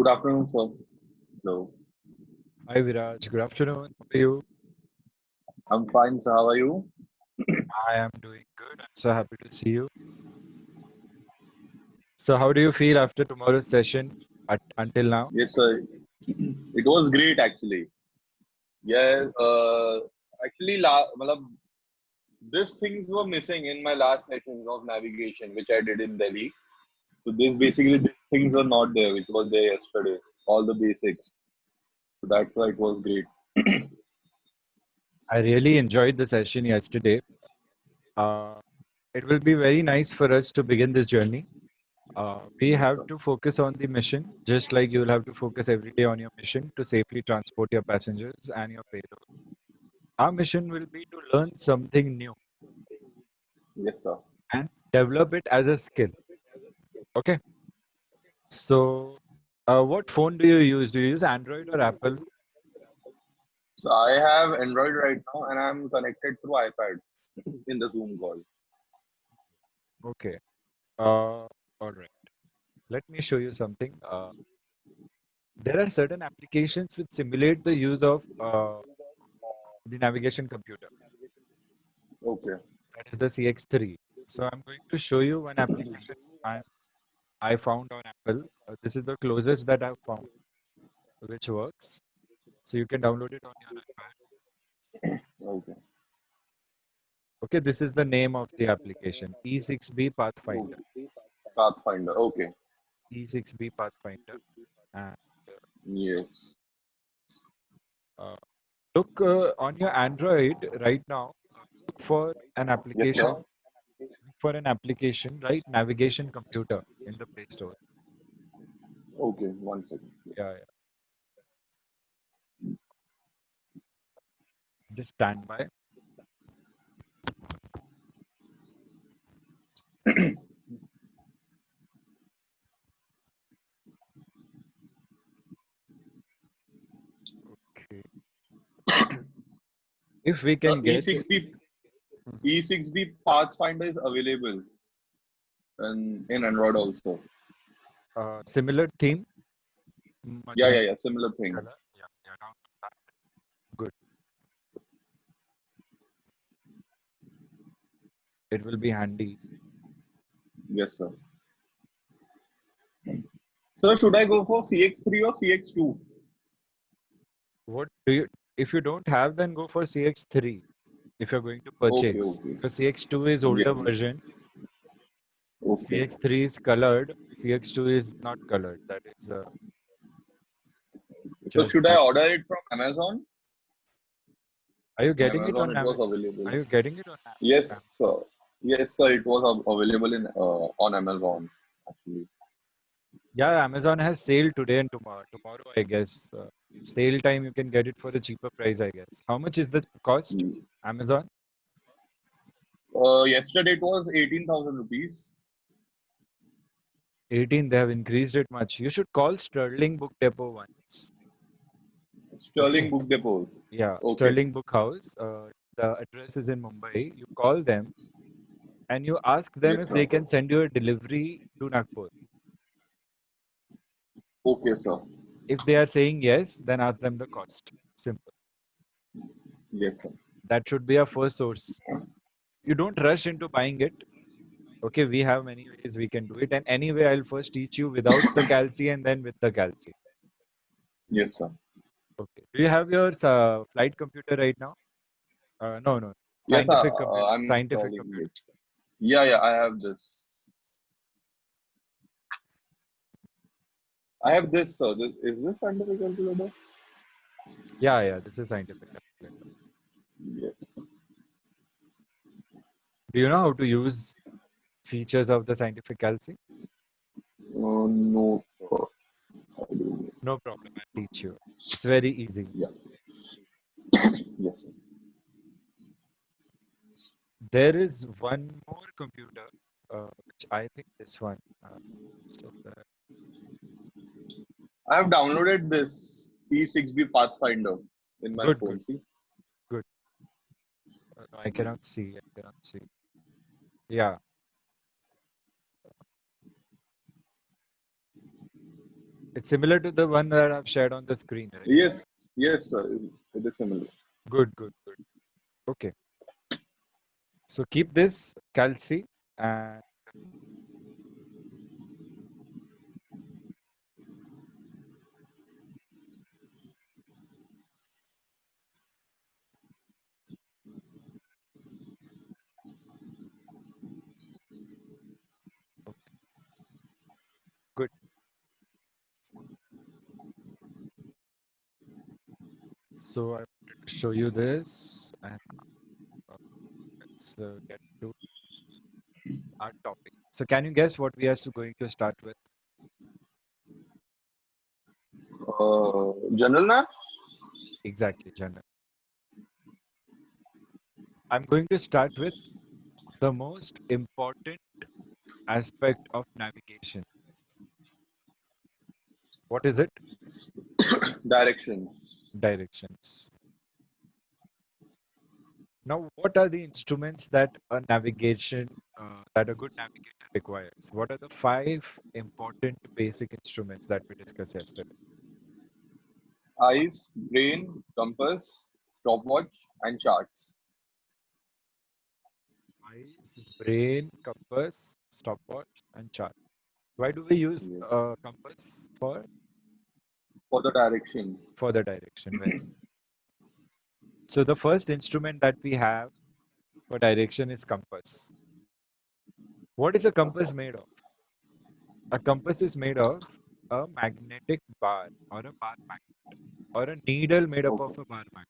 Good afternoon, sir. Hello. Hi Viraj, good afternoon. How are you? I'm fine, sir. How are you? I am doing good. I'm so happy to see you. So, how do you feel after tomorrow's session until now? Yes, sir. It was great, actually. Yes. Matlab, these things were missing in my last sessions of navigation, which I did in Delhi. So these things were not there, which was there yesterday. All the basics. So that's why it was great. I really enjoyed the session yesterday. Uh, it will be very nice for us to begin this journey. We Yes, have sir. to focus on the mission, just like you will have to focus every day on your mission to safely transport your passengers and your payload. Our mission will be to learn something new Yes, sir. and develop it as a skill. Okay. So, what phone do you use? Do you use Android or Apple? So I have Android right now, and I'm connected through iPad in the Zoom call. Okay. All right. Let me show you something. There are certain applications which simulate the use of the navigation computer. Okay. That is the CX3. So I'm going to show you one application I found on Apple. This is the closest that I've found, which works. So you can download it on your iPad. Okay. Okay, this is the name of the application, E6B Pathfinder. Okay. Pathfinder. Okay. E6B Pathfinder. And Yes. uh, look on your Android right now. Look for an Yes, application. sir. Look for an application, right? Navigation computer in the Play Store. Okay. One second. Yeah, yeah. Just stand by. Okay. If we So can get E6B Mhm. E6B Pathfinder is available in Android also. Similar theme, Yeah, yeah, magenta yeah. Similar thing. color. Yeah, yeah, down to that. Good. It will be handy. Yes, sir. Sir, should I go for CX3 or CX2? What do you, if you don't have, then go for CX3 if you're going to Okay, purchase. okay. Because CX2 is Yeah. older version. Okay. CX3 is colored. CX2 is not colored. That is So just should I black. order it from Amazon? Are you In getting it Amazon, on it was Are available. you getting it on Yes, Amazon? sir. Yes, sir. It was available in on Amazon actually. Yeah, Amazon has sale today and tomorrow. Tomorrow, I guess. Sale time, you can get it for a cheaper price, I guess. How much is the cost? Mm. Amazon? Yesterday it was 18,000 rupees. 18. They have increased it much. You should call Sterling Book Depot once. Sterling Okay. Book Depot. Yeah, Okay. Sterling Book House. The address is in Mumbai. You call them and you ask them Yes, if sir. they can send you a delivery to Nagpur. Okay, sir. If they are saying yes, then ask them the cost. Simple. Yes, sir. That should be a first source. You don't rush into buying it. Okay, we have many ways we can do it. And anyway, I'll first teach you without the calci and then with the calci. Yes, sir. Okay. Do you have your flight computer right now? No, no. Yes, sir. Scientific computer. I'm Scientific installing computer. it. Yeah, yeah. I have this. I have this, sir. Is this scientific calculator? Yeah, yeah. This is scientific calculator. Yes. Do you know how to use features of the scientific calci? No. I don't. No problem. I'll teach you. It's very easy. Yeah. Yes, sir. There is one more computer, which I think this one. So the- I have downloaded this E6B Pathfinder in my good, good, phone. See? good. No, I cannot see. I cannot see. Yeah. It's similar to the one that I've shared on the screen, right? Yes, yes, sir. It is similar. Good, good, good. Okay. So keep this calci and okay, good. So I wanted to show you this and let's get to our topic. So can you guess what we are going to start with? General nav? Exactly, Jana. I'm going to start with the most important aspect of navigation. What is it? Direction. Directions. Now, what are the instruments that that a good navigator requires? What are the five important basic instruments that we discussed yesterday? Eyes, brain, compass, stopwatch, and charts. Eyes, brain, compass, stopwatch, and chart. Why do we use Yes. compass for? For the direction. For the direction. Very. So the first instrument that we have for direction is compass. What is a compass made of? A compass is made of a magnetic bar or a bar magnet or a needle made up of Okay. a bar magnet.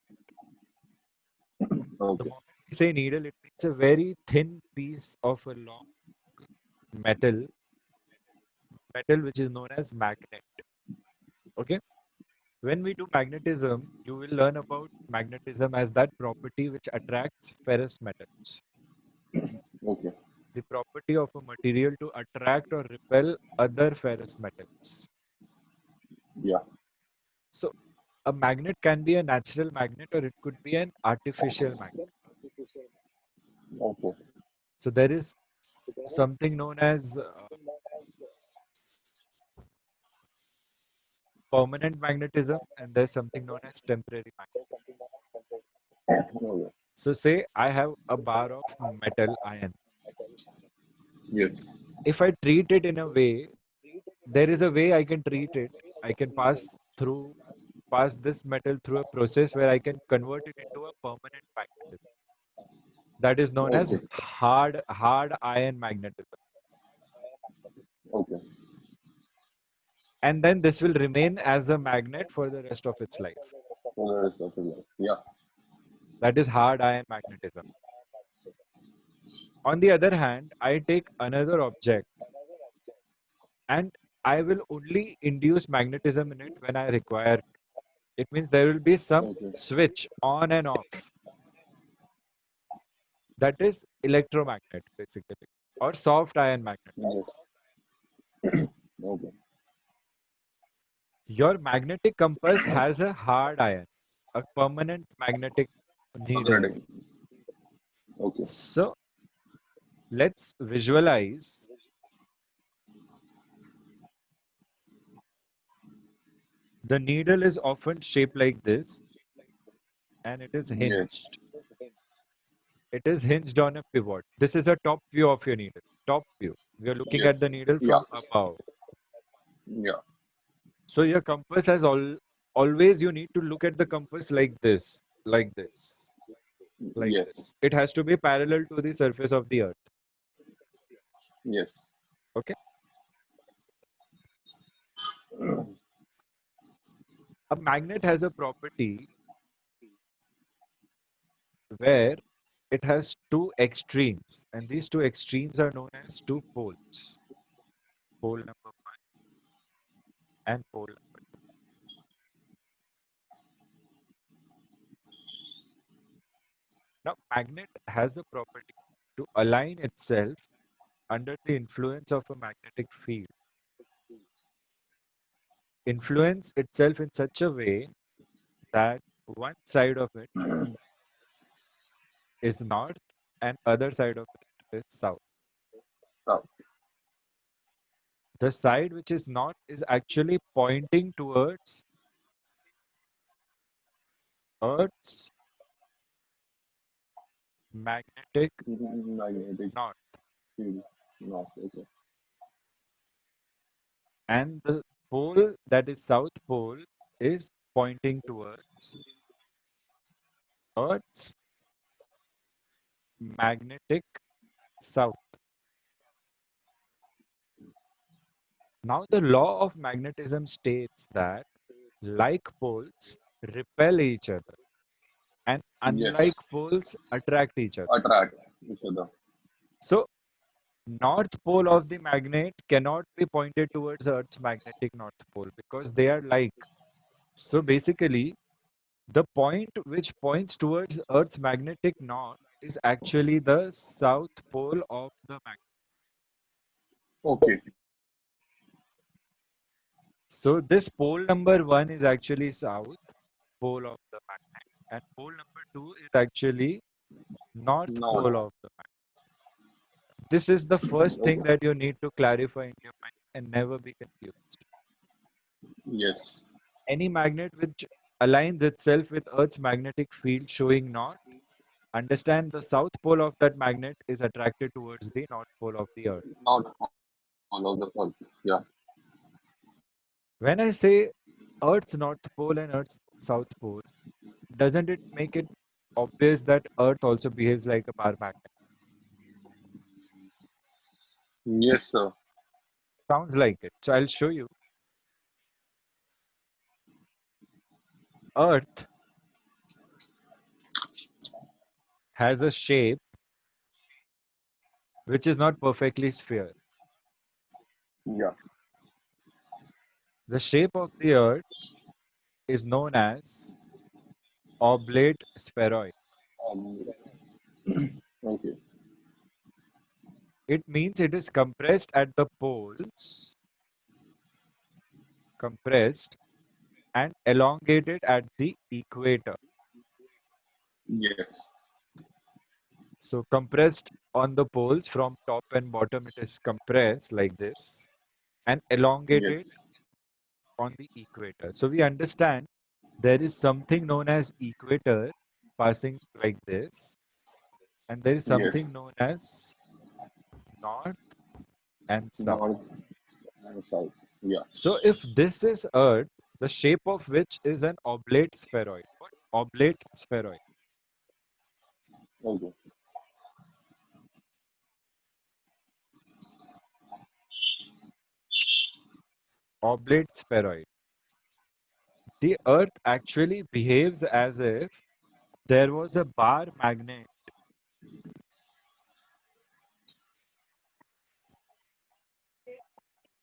The Okay. moment we say needle, it means a very thin piece of a long metal which is known as magnet. Okay. When we do magnetism, you will learn about magnetism as that property which attracts ferrous metals. Okay. The property of a material to attract or repel other ferrous metals. Yeah. So a magnet can be a natural magnet or it could be an artificial magnet. Okay. So there is something known as permanent magnetism and there's something known as temporary magnetism. Okay. So say I have a bar of metal iron. Yes. If I treat it in a way, there is a way I can treat it. I can pass this metal through a process where I can convert it into a permanent magnetism. That is known as Okay. hard iron magnetism. Okay. And then this will remain as a magnet for the rest of its life. For the rest of the life. Yeah. That is hard iron magnetism. On the other hand, I take another object and I will only induce magnetism in it when I require it. It means there will be some Okay. switch on and off. That is electromagnet basically or soft iron magnet. Yes. Okay. Your magnetic compass has a hard iron, a permanent magnetic needle in Magnetic. it. Okay. So let's visualize the needle is often shaped like this and it is Yes. hinged. It is hinged on a pivot. This is a top view of your needle. Top view. We are looking at Yes. the needle Yeah. from above. Yeah. So your compass has always you need to look at the compass like this, like this, like Yes. this. It has to be parallel to the surface of the earth. Yes. Okay. A magnet has a property where it has two extremes, and these two extremes are known as two poles. Pole number one and pole number two. Now, magnet has the property to align itself under the influence of a magnetic field. Influence itself in such a way that one side of it is north and other side of it is south. So, the side which is not is actually pointing towards Earth's magnetic Magnetic north, field. Not okay. and the pole that is South Pole is pointing towards Earth's magnetic south. Now, the law of magnetism states that like poles repel each other and unlike Yes. poles attract each other. Attract each other. So, north pole of the magnet cannot be pointed towards Earth's magnetic north pole because they are like. So, basically, the point which points towards Earth's magnetic north is actually the south pole of the magnet. Okay. So, this pole number one is actually south pole of the magnet, and pole number two is actually north Not pole of the magnet. This is the first thing okay. that you need to clarify in your mind and never be confused. Yes. Any magnet which aligns itself with Earth's magnetic field showing north, understand the south pole of that magnet is attracted towards the north pole of the Earth. Not all of the pulp. Yeah. When I say Earth's north pole and Earth's south pole, doesn't it make it obvious that Earth also behaves like a bar magnet? Yes, sir. Sounds like it. So I'll show you. Earth has a shape which is not perfectly sphere. Yeah. The shape of the Earth is known as oblate spheroid. Um, okay. It means it is compressed at the poles, compressed and elongated at the equator. Yes. So compressed on the poles from top and bottom, it is compressed like this and elongated Yes. on the equator. So we understand there is something known as equator passing like this, and there is Yes. something known as north and south. North and south. Yeah. So if this is Earth, the shape of which is an oblate spheroid. What? Oblate spheroid. Okay. Oblate spheroid. The Earth actually behaves as if there was a bar magnet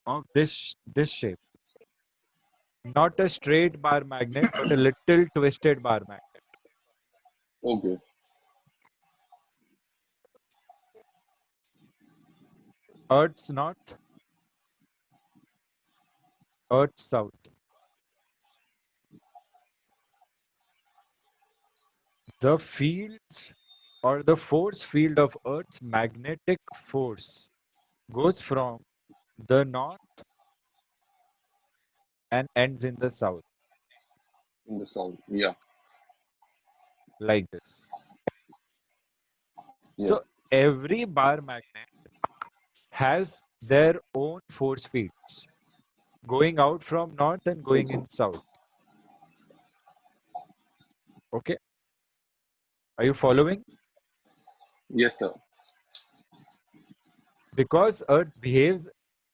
of this shape. Not a straight bar magnet, but a little twisted bar magnet. Okay. Earth's north, Earth's south. The fields or the force field of Earth's magnetic force goes from the north and ends in the south, In the south. Yeah. like this. Yeah. So every bar magnet has their own force fields going out from north and going Okay. in south. Okay, are you following? Yes, sir. Because Earth behaves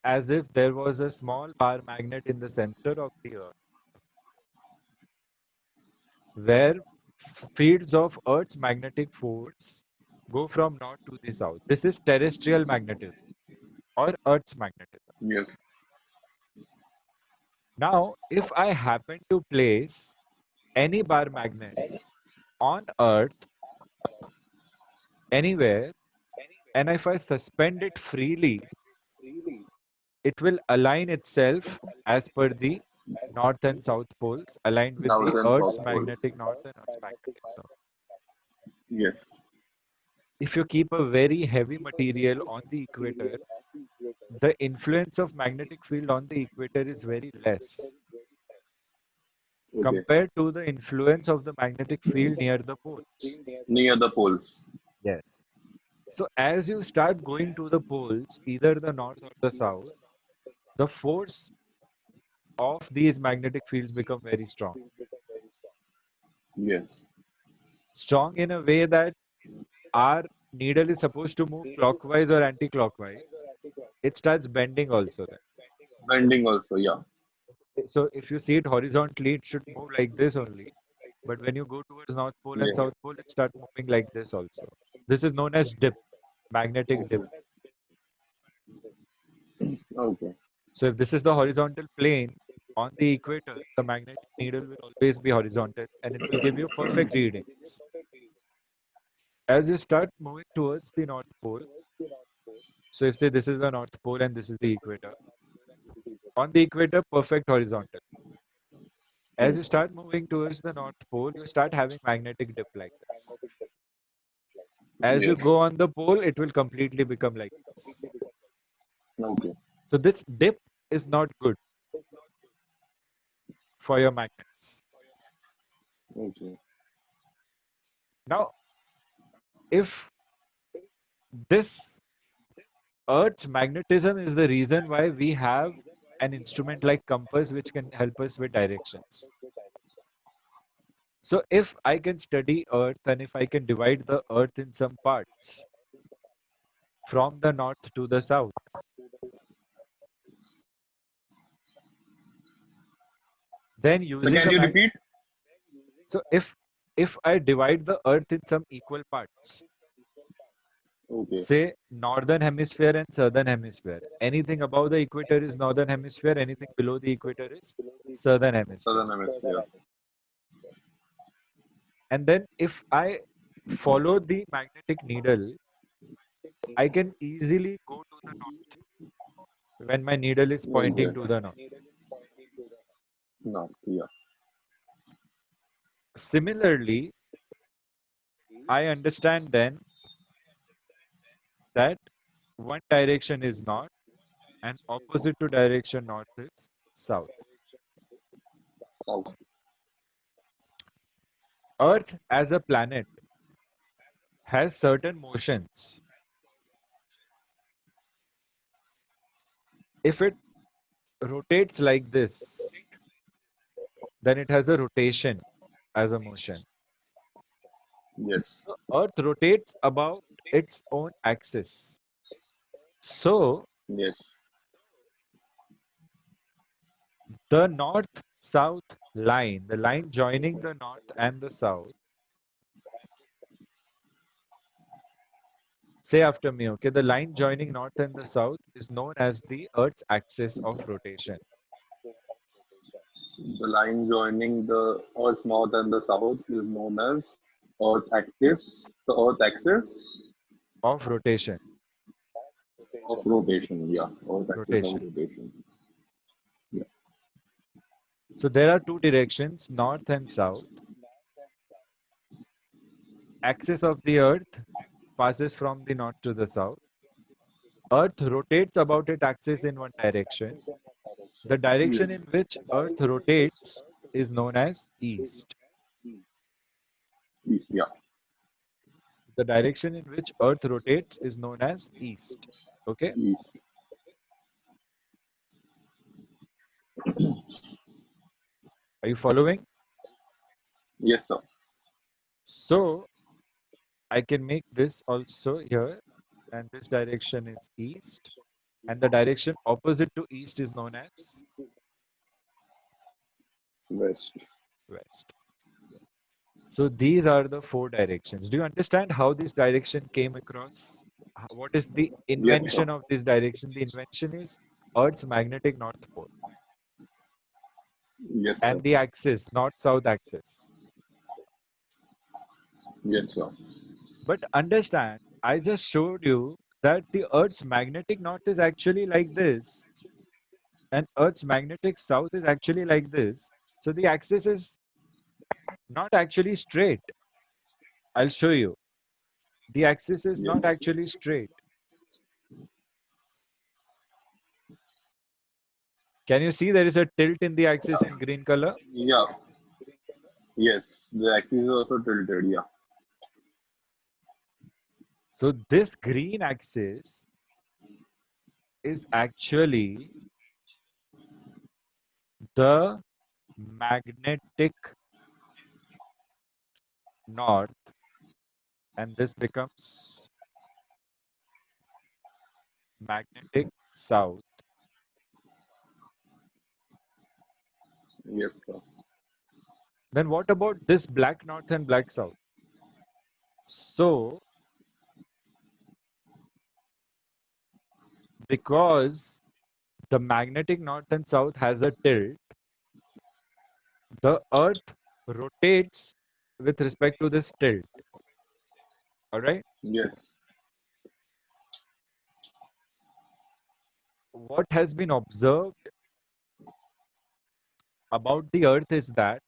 as if there was a small bar magnet in the center of the Earth, where fields of Earth's magnetic force go from north to the south. This is terrestrial magnetism or Earth's magnetism. Yes. Now, if I happen to place any bar magnet on Earth anywhere, and if I suspend it freely, it will align itself as per the north and south poles, aligned with South the and Earth's south pole. magnetic north and Earth's magnetic south. Yes. If you keep a very heavy material on the equator, the influence of magnetic field on the equator is very less Okay. compared to the influence of the magnetic field near the poles. Near the poles. Yes. So as you start going to the poles, either the north or the south, the force of these magnetic fields become very strong. Yes. Strong in a way that our needle is supposed to move clockwise or anti-clockwise. It starts bending also then. Bending also, yeah. So if you see it horizontally, it should move like this only. But when you go towards North Pole and Yeah. South Pole, it starts moving like this also. This is known as dip, magnetic dip. Okay. So if this is the horizontal plane on the equator, the magnetic needle will always be horizontal and it will give you perfect readings. As you start moving towards the North Pole, so if say this is the North Pole and this is the equator, on the equator, perfect horizontal. As you start moving towards the North Pole, you start having magnetic dip like this. As you Yes. go on the pole, it will completely become like this. Okay. So this dip is not good for your magnets. Okay. Now, if this Earth's magnetism is the reason why we have an instrument like compass which can help us with directions. So if I can study Earth and if I can divide the Earth in some parts from the north to the south, then So using can a you repeat? so if I divide the Earth in some equal parts, Okay. say northern hemisphere and southern hemisphere, anything above the equator is northern hemisphere, anything below the equator is southern hemisphere. Southern Hemisphere. And then if I follow the magnetic needle, I can easily go to the north when my needle is pointing Okay. to the north. No. Yeah. Similarly, I understand then that one direction is north and opposite to direction north is south. South. Earth as a planet has certain motions. If it rotates like this, then it has a rotation as a motion. Yes. So Earth rotates about its own axis. So Yes. the north-south line, the line joining the north and the south, say after me, okay? The line joining north and the south is known as the Earth's axis of rotation. The line joining the Earth's north and the south is known as Earth axis. The Earth axis Of rotation. of rotation. Yeah. Earth axis of Rotation. rotation. Yeah. So there are two directions, north and south. Axis of the Earth passes from the north to the south. Earth rotates about its axis in one direction. The direction Yes. in which Earth rotates is known as east. Yeah. The direction in which Earth rotates is known as east. Okay? East. Are you following? Yes, sir. So I can make this also here, and this direction is east, and the direction opposite to east is known as West. west. So these are the four directions. Do you understand how this direction came across? What is the Yes, sir. invention of this direction? The invention is Earth's magnetic north pole Yes, sir. and the axis, north-south axis. Yes, sir. But understand, I just showed you that the Earth's magnetic north is actually like this, and Earth's magnetic south is actually like this. So the axis is not actually straight. I'll show you. The axis is not Yes. actually straight. Can you see there is a tilt in the axis in green color? Yeah. Yes. The axis is also tilted. Yeah. So this green axis is actually the magnetic north, and this becomes magnetic south. Yes, sir. Then what about this black north and black south? So because the magnetic north and south has a tilt, the earth rotates with respect to this tilt. All right. Yes. What has been observed about the earth is that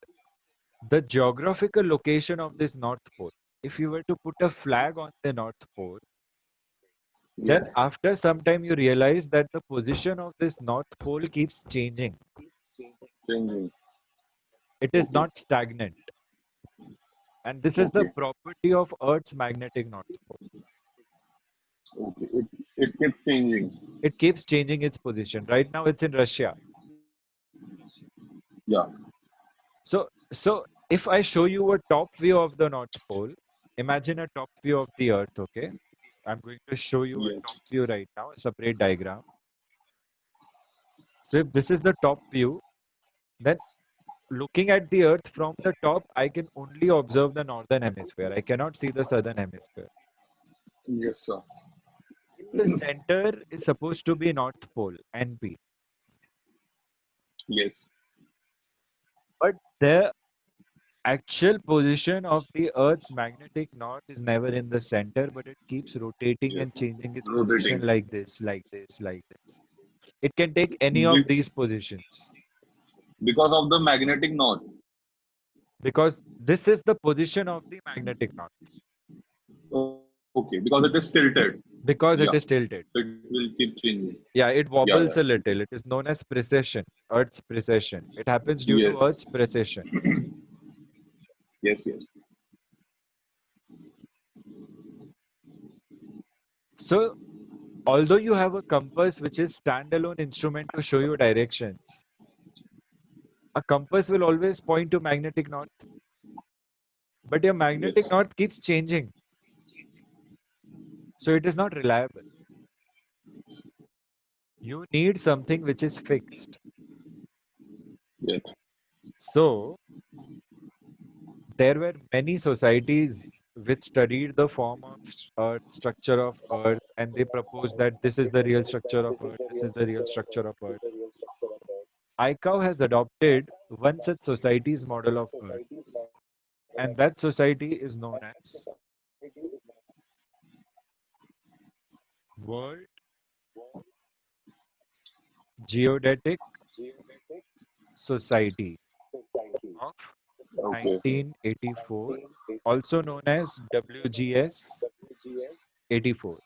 the geographical location of this north pole, if you were to put a flag on the north pole, then Yes. after some time you realize that the position of this north pole keeps changing. Changing. It is Okay. not stagnant. And this is the Okay. property of Earth's magnetic north pole. Okay. It keeps changing. It keeps changing its position. Right now it's in Russia. Yeah. So if I show you a top view of the north pole, imagine a top view of the earth, okay? I'm going to show you a top Yes. view right now, a separate diagram. So if this is the top view, then looking at the earth from the top, I can only observe the northern hemisphere. I cannot see the southern hemisphere. Yes, sir. In the center is supposed to be North Pole, NP. Yes. But the actual position of the Earth's magnetic north is never in the center, but it keeps rotating Yes. and changing its position Rotating. like this, like this, like this. It can take any of Be- these positions because of the magnetic north. because this is the position of the magnetic north Okay. Because it is tilted. because Yeah. it is tilted. It will keep changing. Yeah, it Yeah. wobbles Yeah. a little. It is known as precession, Earth's precession. It happens due to Earth's Yes. precession. Yes. Yes. So, although you have a compass which is standalone instrument to show you directions, a compass will always point to magnetic north, but your magnetic Yes. north keeps changing, so it is not reliable. You need something which is fixed. Yes. So there were many societies which studied the form of earth, structure of earth, and they proposed that this is the real structure of earth, this is the real structure of earth. ICAO has adopted one such society's model of earth, and that society is known as World Geodetic Society of Okay. 1984, also known as WGS 84.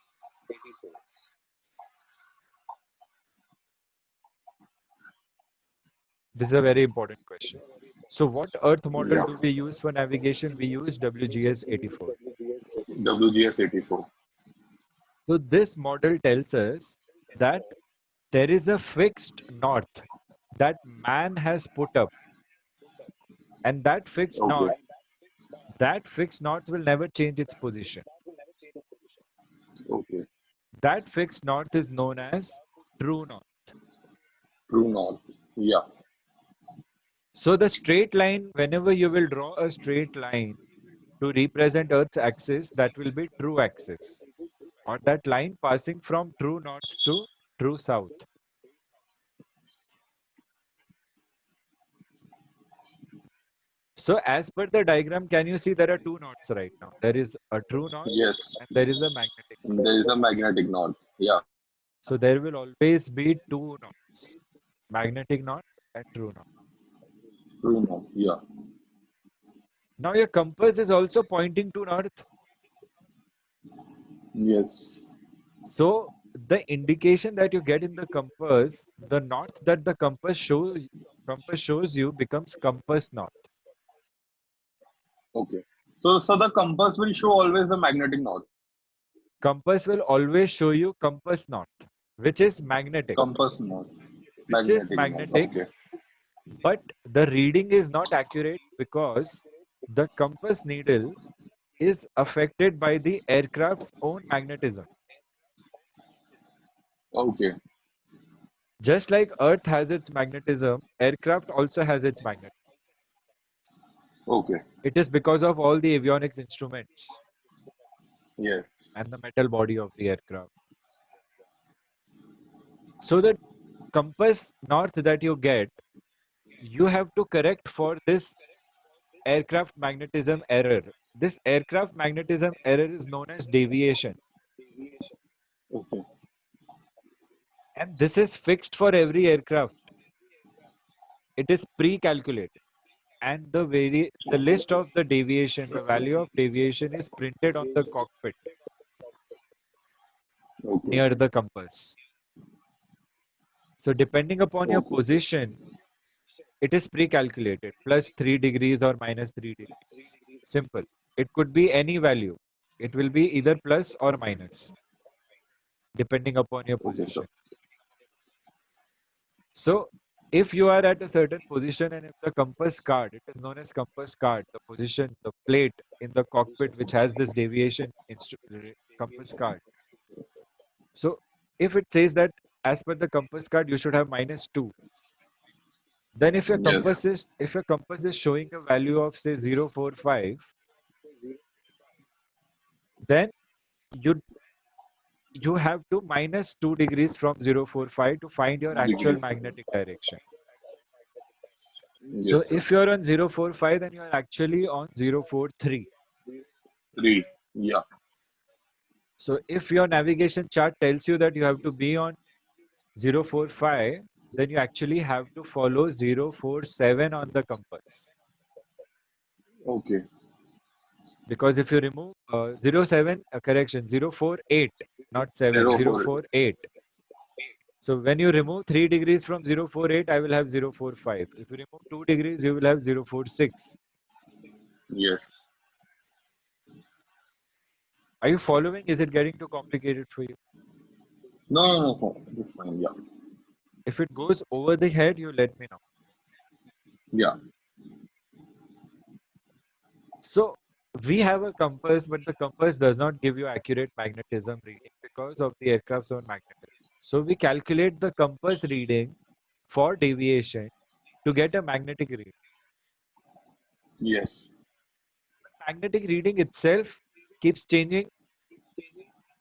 This is a very important question. So, what Earth model Yeah. do we use for navigation? We use WGS 84. WGS 84. So, this model tells us that there is a fixed north that man has put up, and Okay. that fixed north will never change its position. Okay. That fixed north is known as true north. True north. Yeah. So the straight line, whenever you will draw a straight line to represent Earth's axis, that will be true axis, or that line passing from true north to true south. So as per the diagram, can you see there are two norths right now? There is a true north Yes. and there is a magnetic north. There is a magnetic north. Yeah. So there will always be two norths, magnetic north and true north. True north. Yeah. Now your compass is also pointing to north. Yes. So the indication that you get in the compass, the north that the compass shows you becomes compass north. Okay. So the compass will show always the magnetic north. Compass will always show you compass north, which is magnetic, Compass north. which is Magnetic north. magnetic, Okay. but the reading is not accurate because the compass needle is affected by the aircraft's own magnetism. Okay. Just like Earth has its magnetism, aircraft also has its magnetism. Okay. It is because of all the avionics instruments Yes. and the metal body of the aircraft. So the compass north that you get, you have to correct for this aircraft magnetism error. This aircraft magnetism error is known as deviation, Okay. and this is fixed for every aircraft. It is pre-calculated, and the list of the deviation, the value of deviation is printed on the cockpit Okay. near the compass. So depending upon your Okay. position, it is pre-calculated, plus 3 degrees or minus 3 degrees. Simple. It could be any value. It will be either plus or minus, depending upon your Okay. So position. So if you are at a certain position and if the compass card, it is known as compass card, the position, the plate in the cockpit which has this deviation compass card. So if it says that as per the compass card, you should have -2. Then yes. if your compass is showing a value of say 0.45, then you you have to minus 2 degrees from 0.45 to find your actual Degree. magnetic direction. Yes, So sir. if you're on 0.45, then you're actually on 0.43. 3. Yeah. So if your navigation chart tells you that you have to be on 0.45, then you actually have to follow 0.47 on the compass. Okay. Because if you remove 0.7, correction, 0.48, not 7, 0 4. 0.48. So when you remove 3 degrees from 0.48, I will have 0.45. If you remove 2 degrees, you will have 0.46. Yes. Are you following? Is it getting too complicated for you? No, no, no, sir. It's fine. Yeah. If it goes over the head, you let me know. Yeah. So we have a compass, but the compass does not give you accurate magnetism reading because of the aircraft's own magnetism. So we calculate the compass reading for deviation to get a magnetic reading. Yes. Magnetic reading itself keeps changing.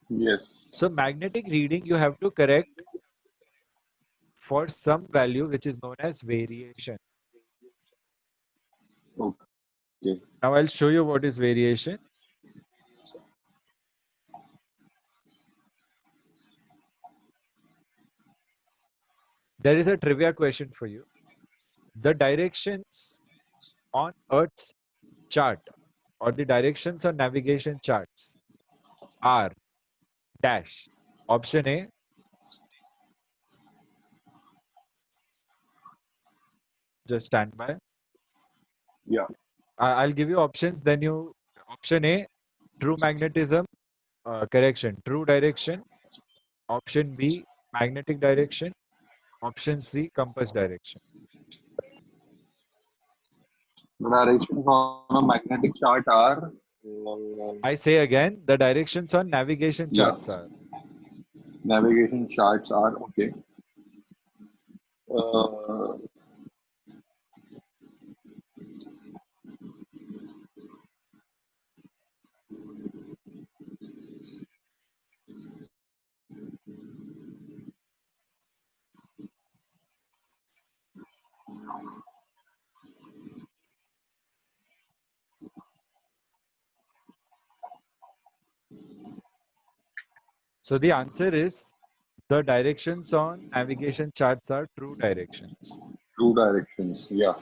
Yes. So magnetic reading you have to correct for some value which is known as variation. Okay. Now I'll show you what is variation. There is a trivia question for you. The directions on Earth's chart or the directions on navigation charts are dash. Option A, just stand by. Yeah. I'll give you options. Then you, option A, true magnetism, correction, true direction. Option B, magnetic direction. Option C, compass direction. The directions on a magnetic chart are. I say again, the directions on navigation Yeah. charts are. Navigation charts are okay. Uh, So the answer is the directions on navigation charts are true directions. Two directions. Yeah.